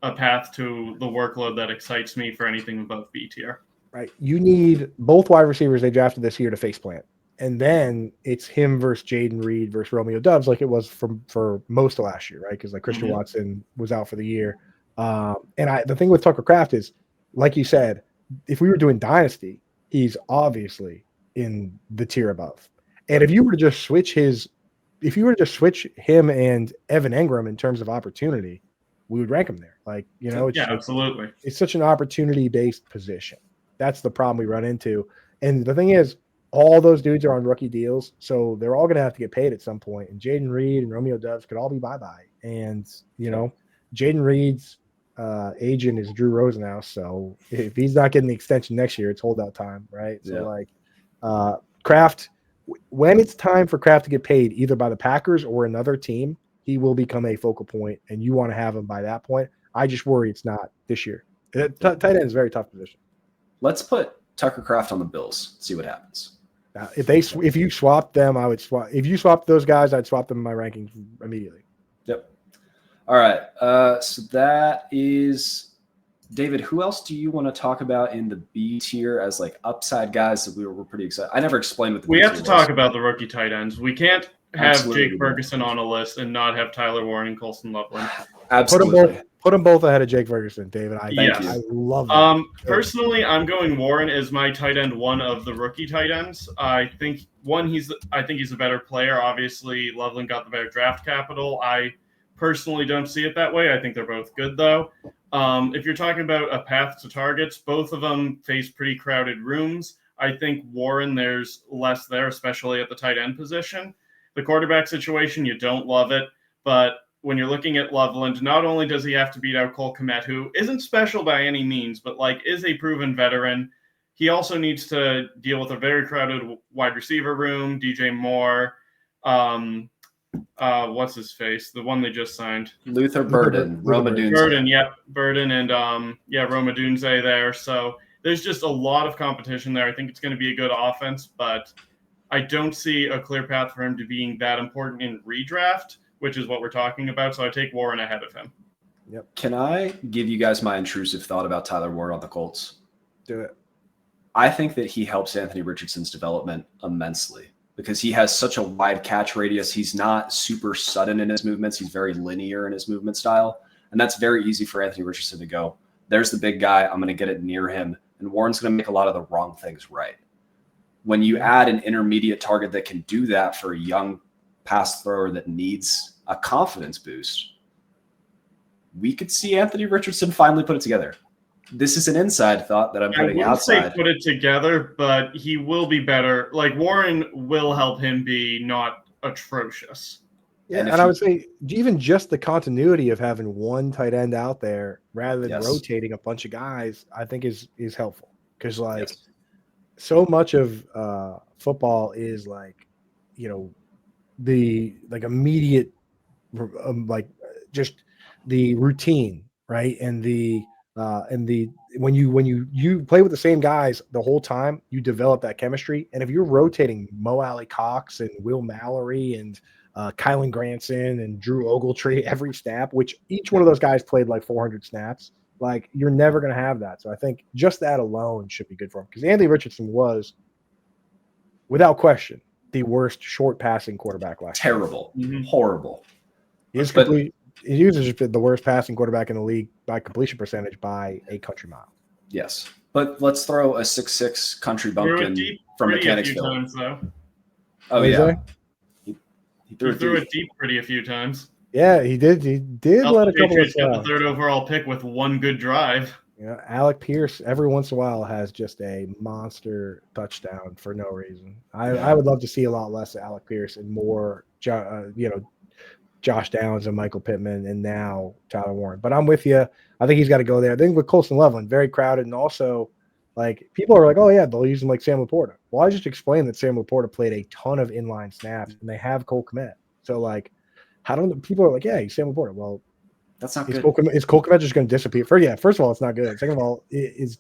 a path to the workload that excites me for anything above B tier. Right. You need both wide receivers they drafted this year to face plant. And then it's him versus Jaden Reed versus Romeo Doubs, like it was for most of last year, right? Because like Christian Watson was out for the year. The thing with Tucker Kraft is, like you said, if we were doing Dynasty, he's obviously in the tier above. And if you were to just switch him and Evan Engram in terms of opportunity, we would rank him there. Like, absolutely. It's such an opportunity-based position. That's the problem we run into. And the thing is, all those dudes are on rookie deals, so they're all going to have to get paid at some point. And Jaden Reed and Romeo Doubs could all be bye-bye. And, Jaden Reed's agent is Drew Rosenhaus, so if he's not getting the extension next year, it's holdout time, right? So, Kraft, when it's time for Kraft to get paid, either by the Packers or another team, he will become a focal point, and you want to have him by that point. I just worry it's not this year. Tight end is a very tough position. Let's put Tucker Kraft on the Bills, see what happens. If you swap them, I would swap. If you swap those guys, I'd swap them in my rankings immediately. Yep. All right. So that is David. Who else do you want to talk about in the B tier as like upside guys that we were pretty excited? I never explained what the we have to talk about the rookie tight ends. We can't have Jake Ferguson on a list and not have Tyler Warren and Colson Loveland. Absolutely. Put them both ahead of Jake Ferguson, David. I love them. Personally, I'm going Warren as my tight end one of the rookie tight ends. I think he's a better player. Obviously, Loveland got the better draft capital. I personally don't see it that way. I think they're both good, though. If you're talking about a path to targets, both of them face pretty crowded rooms. I think Warren, there's less there, especially at the tight end position. The quarterback situation, you don't love it, but when you're looking at Loveland, not only does he have to beat out Cole Kmet, who isn't special by any means, but like is a proven veteran, he also needs to deal with a very crowded wide receiver room. DJ Moore, what's his face? The one they just signed. Luther Burden, Roma Dunze. Burden, and Roma Dunze there. So there's just a lot of competition there. I think it's going to be a good offense, but I don't see a clear path for him to being that important in redraft, which is what we're talking about. So I take Warren ahead of him. Yep. Can I give you guys my intrusive thought about Tyler Warren on the Colts? Do it. I think that he helps Anthony Richardson's development immensely because he has such a wide catch radius. He's not super sudden in his movements. He's very linear in his movement style. And that's very easy for Anthony Richardson to go, there's the big guy. I'm going to get it near him. And Warren's going to make a lot of the wrong things right. When you add an intermediate target that can do that for a young pass thrower that needs a confidence boost, we could see Anthony Richardson finally put it together. This is an inside thought that I'm putting outside. I wouldn't say put it together, but he will be better. Like, Warren will help him be not atrocious. Yeah, and I would say even just the continuity of having one tight end out there rather than rotating a bunch of guys, I think is helpful because so much of football is the immediate just the routine, right? And the when you play with the same guys the whole time, you develop that chemistry. And if you're rotating Mo Alley Cox and Will Mallory and Kylan Granson and Drew Ogletree every snap, which each one of those guys played like 400 snaps, like you're never going to have that. So I think just that alone should be good for him because Anthony Richardson was, without question, the worst short passing quarterback last year. Terrible, horrible. He was the worst passing quarterback in the league by completion percentage by a country mile. Yes, but let's throw a 6'6" country bumpkin from Mechanicsville. Oh yeah, he threw it deep pretty a few times. Yeah, he did. He did let a couple of got the 3rd overall pick with one good drive. Yeah, Alec Pierce every once in a while has just a monster touchdown for no reason. I would love to see a lot less of Alec Pierce and more, Josh Downs and Michael Pittman and now Tyler Warren. But I'm with you. I think he's got to go there. I think with Colston Loveland, very crowded, and also people are like, oh yeah, they'll use him like Sam Laporta. Well, I just explained that Sam Laporta played a ton of inline snaps and they have Cole Kmet. So people are like, yeah, he's Sam Laporta. Well, that's not good. Is Cole Kmet just going to disappear? First of all, it's not good. Second of all, is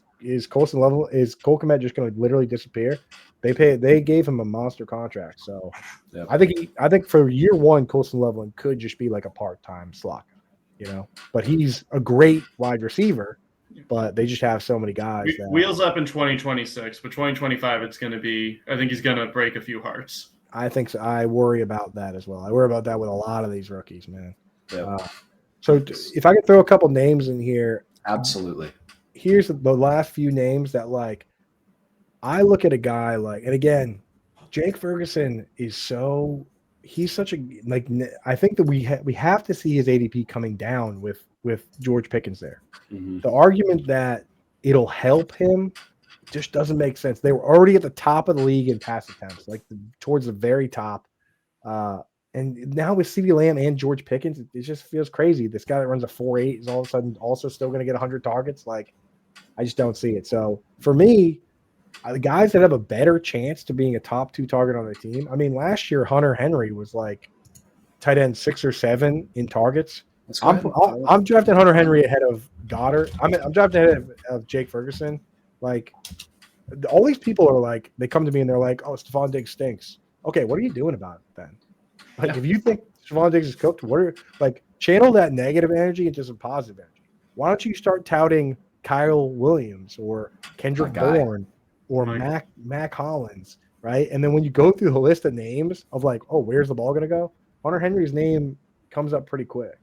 Cole Kmet just going to literally disappear? They gave him a monster contract, so I think for year one, Colston Loveland could just be like a part-time slot, But he's a great wide receiver, but they just have so many guys. Wheels up in 2026, but 2025, it's going to be. I think he's going to break a few hearts. I think so. I worry about that as well. I worry about that with a lot of these rookies, man. Yeah. So if I could throw a couple names in here, absolutely. Here's the last few names that I look at a guy and again, Jake Ferguson is he's such a I think that we have to see his ADP coming down with George Pickens there. Mm-hmm. The argument that it'll help him just doesn't make sense. They were already at the top of the league in pass attempts, towards the very top. And now with CeeDee Lamb and George Pickens, it just feels crazy. This guy that runs a 4.8 is all of a sudden also still going to get 100 targets. I just don't see it. So for me, the guys that have a better chance to being a top 2 target on their team. I mean, last year Hunter Henry was tight end 6 or 7 in targets. I'm drafting Hunter Henry ahead of Goddard. I'm drafting ahead of Jake Ferguson. All these people are they come to me and they're like, "Oh, Stephon Diggs stinks." Okay, what are you doing about it then? If you think Stephon Diggs is cooked, channel that negative energy into some positive energy. Why don't you start touting Kyle Williams or Kendrick Bourne or Mac Hollins, right? And then when you go through the list of names of where's the ball going to go? Hunter Henry's name comes up pretty quick.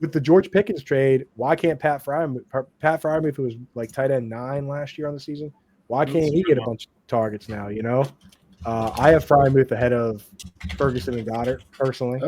With the George Pickens trade, why can't Pat Freiermuth, who was tight end 9 last year on the season, why can't he get a bunch of targets now, I have Freiermuth ahead of Ferguson and Goddard personally.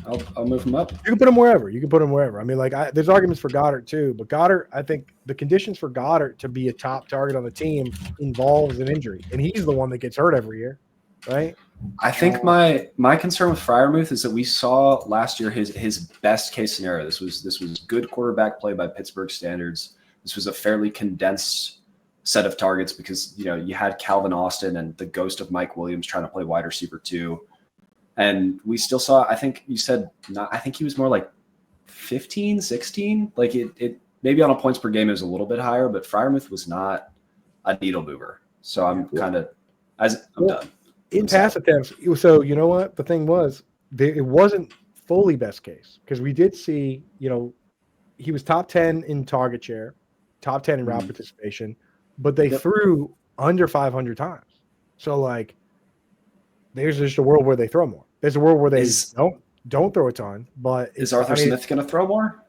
Oh, I'll move him up. You can put him wherever. I mean, there's arguments for Goddard too, but Goddard, I think the conditions for Goddard to be a top target on the team involves an injury, and he's the one that gets hurt every year, right? I think my concern with Freiermuth is that we saw last year his best case scenario. This was good quarterback play by Pittsburgh standards. This was a fairly condensed set of targets because you had Calvin Austin and the ghost of Mike Williams trying to play wide receiver too, and we still saw. I think you said not. I think he was more 15, 16. It maybe on a points per game it was a little bit higher, but Freiermuth was not a needle mover. So I'm done. In pass attempts, so you know what the thing was, it wasn't fully best case because we did see he was top 10 in target share, top 10 in route participation. But they threw under 500 times. So there's just a world where they throw more. There's a world where they don't throw a ton. But is Arthur Smith going to throw more?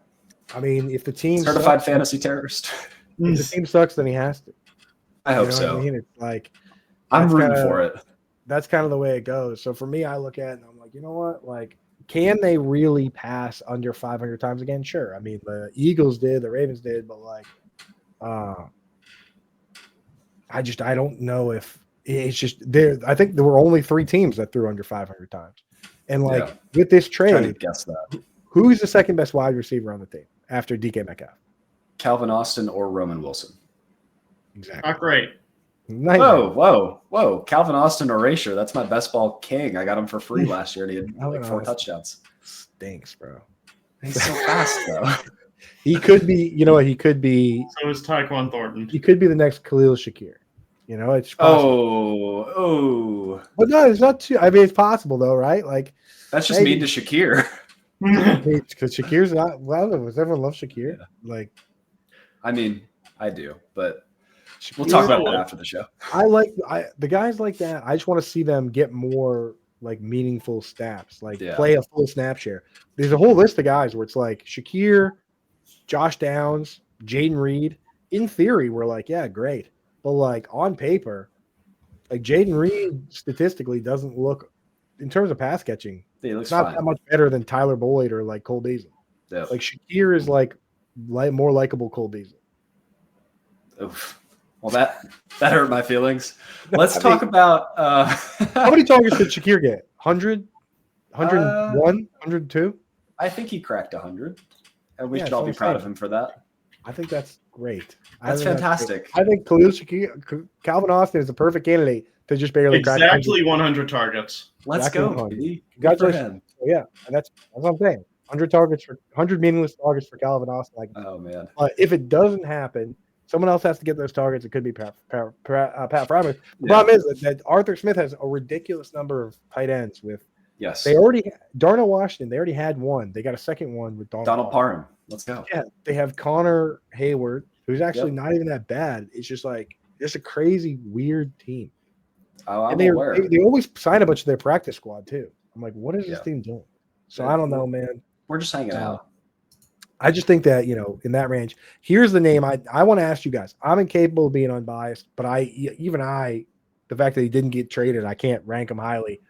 I mean, if the team certified fantasy terrorist, if the team sucks, then he has to. I hope so. I mean, it's I'm rooting for it. That's kind of the way it goes. So for me, I look at it and I'm like, you know what? Can they really pass under 500 times again? Sure. I mean, the Eagles did, the Ravens did, but I don't know if it's just there. I think there were only 3 teams that threw under 500 times. And with this trade, guess that. Who's the second best wide receiver on the team after DK Metcalf? Calvin Austin or Roman Wilson? Exactly. Not great. Whoa. Calvin Austin erasure. That's my best ball king. I got him for free last year, and he had 4 touchdowns. Stinks, bro. He's so fast, though. He could be, he could be. So is Tyquan Thornton. He could be the next Khalil Shakir. It's possible. But no, it's not too. I mean, it's possible, though, right? That's just mean to Shakir. Because Shakir's not. Well, does everyone love Shakir? Yeah. I mean, I do, but we'll talk about that after the show. The guys like that. I just want to see them get more meaningful snaps, play a full snap share. There's a whole list of guys where it's Shakir, Josh Downs, Jaden Reed. In theory, we're yeah, great, but on paper, Jaden Reed statistically doesn't look, in terms of pass catching, it's not that much better than Tyler Boyd or Cole Beasley. Yeah. Shakir is more likable Cole Beasley. Oof. Well, that hurt my feelings. Let's talk about how many targets did Shakir get? 100? 101? 102? I think he cracked 100, and we should all be proud of him for that. I think that's great. That's fantastic. I think Calvin Austin is a perfect candidate to just barely crack 100 targets. Let's go, baby. Congratulations. Yeah, that's what I'm saying. 100 meaningless targets for Calvin Austin. Oh man! But if it doesn't happen, someone else has to get those targets. It could be Pat Frymuth. The problem is that Arthur Smith has a ridiculous number of tight ends with. Yes. Darnell Washington, they already had one. They got a second one with Donald Parham. Let's go. Yeah, they have Connor Hayward, who's actually not even that bad. It's just just a crazy, weird team. And they always sign a bunch of their practice squad too. I'm what is this team doing? So I don't know, man. We're just hanging out. I just think that, in that range, here's the name I want to ask you guys. I'm incapable of being unbiased, but the fact that he didn't get traded, I can't rank him highly.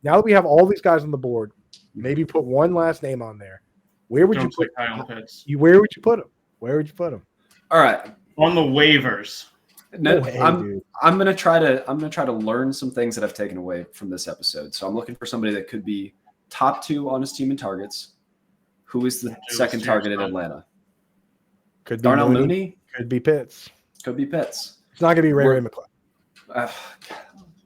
Now that we have all these guys on the board, maybe put one last name on there. Where would you put Kyle Pitts? Where would you put him? Where would you put him? All right. On the waivers. No, I'm gonna try to learn some things that I've taken away from this episode. So I'm looking for somebody that could be top 2 on his team in targets. Who is the second target in Atlanta? Could be Darnell Mooney. Could be Pitts. It's not gonna be Ray McCloud.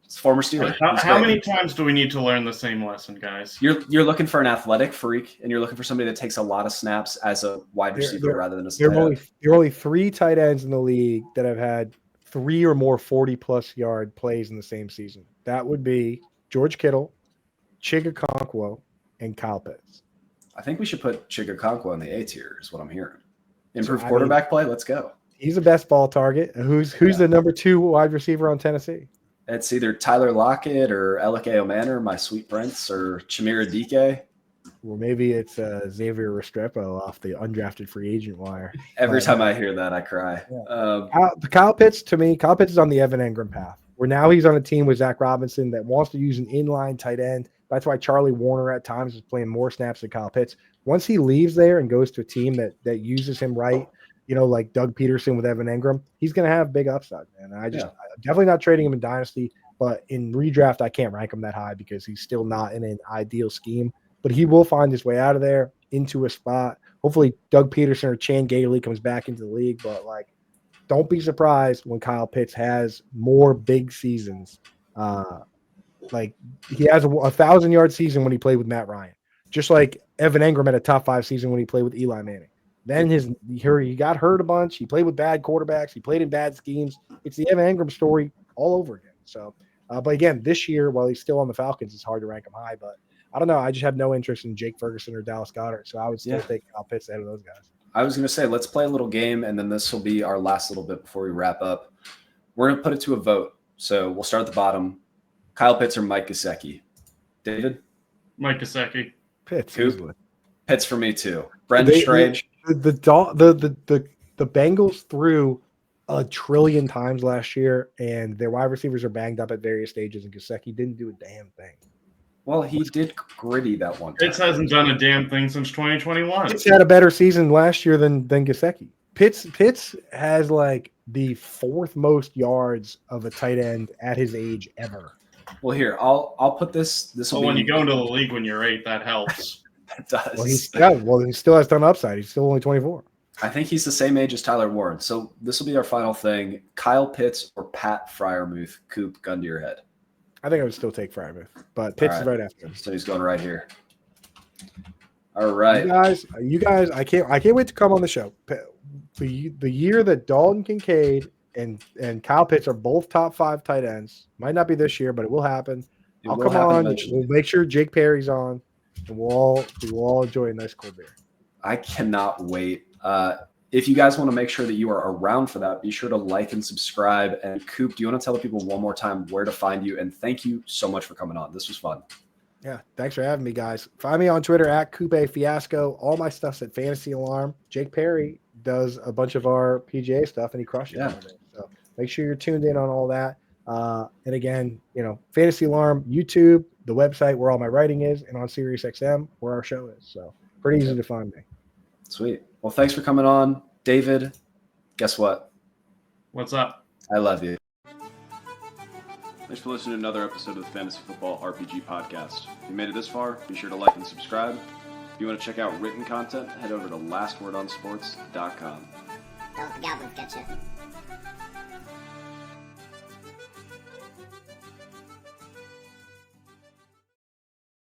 It's former Steeler. How many times do we need to learn the same lesson, guys? You're looking for an athletic freak, and you're looking for somebody that takes a lot of snaps as a wide receiver rather than a tight end. There are only 3 tight ends in the league that have had 3 or more 40-plus yard plays in the same season. That would be George Kittle, Chigakonkwo, and Kyle Pitts. I think we should put Chigakonkwo in the A tier is what I'm hearing. Improved quarterback play, let's go. He's the best ball target. Who's the number 2 wide receiver on Tennessee? It's either Tyler Lockett or Elike Omanor, my sweet prince, or Chimera Dike. Well, maybe it's Xavier Restrepo off the undrafted free agent wire. Every time I hear that, I cry. Yeah. Kyle Pitts, to me, Kyle Pitts is on the Evan Engram path, where now he's on a team with Zach Robinson that wants to use an inline tight end. That's why Charlie Warner at times is playing more snaps than Kyle Pitts. Once he leaves there and goes to a team that uses him right, like Doug Peterson with Evan Engram, he's going to have big upside, man. I'm definitely not trading him in Dynasty, but in redraft, I can't rank him that high because he's still not in an ideal scheme. But he will find his way out of there into a spot. Hopefully, Doug Peterson or Chan Gailey comes back into the league. But don't be surprised when Kyle Pitts has more big seasons. He has a 1,000-yard season when he played with Matt Ryan, just like Evan Engram had a top 5 season when he played with Eli Manning. Then he got hurt a bunch. He played with bad quarterbacks. He played in bad schemes. It's the Evan Engram story all over again. So, but again, this year, while he's still on the Falcons, it's hard to rank him high. But I don't know. I just have no interest in Jake Ferguson or Dallas Goedert. So I would still take Kyle Pitts ahead of those guys. I was going to say, let's play a little game, and then this will be our last little bit before we wrap up. We're going to put it to a vote. So we'll start at the bottom. Kyle Pitts or Mike Gesicki? David? Mike Gesicki. Pitts. Pitts for me too. Brendan Strange. The Bengals threw a trillion times last year, and their wide receivers are banged up at various stages, and Gesicki didn't do a damn thing. Well, he did gritty that one time. Pitts hasn't done a damn thing since 2021. Pitts had a better season last year than Gesicki. Pitts has the 4th most yards of a tight end at his age ever. Well, here I'll put this. This will be when you go into the league when you're 8, that helps. It does. Well, he still has ton upside. He's still only 24. I think he's the same age as Tyler Ward. So this will be our final thing. Kyle Pitts or Pat Freiermuth? Coop, gun to your head. I think I would still take Freiermuth, but Pitts is right after him. So he's going right here. All right, you guys, I can't wait to come on the show. The year that Dalton Kincaid and Kyle Pitts are both top 5 tight ends. Might not be this year, but it will happen. I'll come on. We'll make sure Jake Perry's on, and we'll all enjoy a nice cold beer. I cannot wait. If you guys want to make sure that you are around for that, be sure to like and subscribe. And Coop, do you want to tell the people one more time where to find you? And thank you so much for coming on. This was fun. Yeah, thanks for having me, guys. Find me on Twitter at Coupe Fiasco. All my stuff's at Fantasy Alarm. Jake Perry does a bunch of our PGA stuff, and he crushes it. So make sure you're tuned in on all that. And again, Fantasy Alarm, YouTube, the website where all my writing is, and on SiriusXM where our show is. So pretty easy to find me. Sweet. Well, thanks for coming on, David. Guess what? What's up? I love you. Thanks for listening to another episode of the Fantasy Football RPG Podcast. If you made it this far, be sure to like and subscribe. If you want to check out written content, head over to lastwordonsports.com. Don't let the Goblins get you.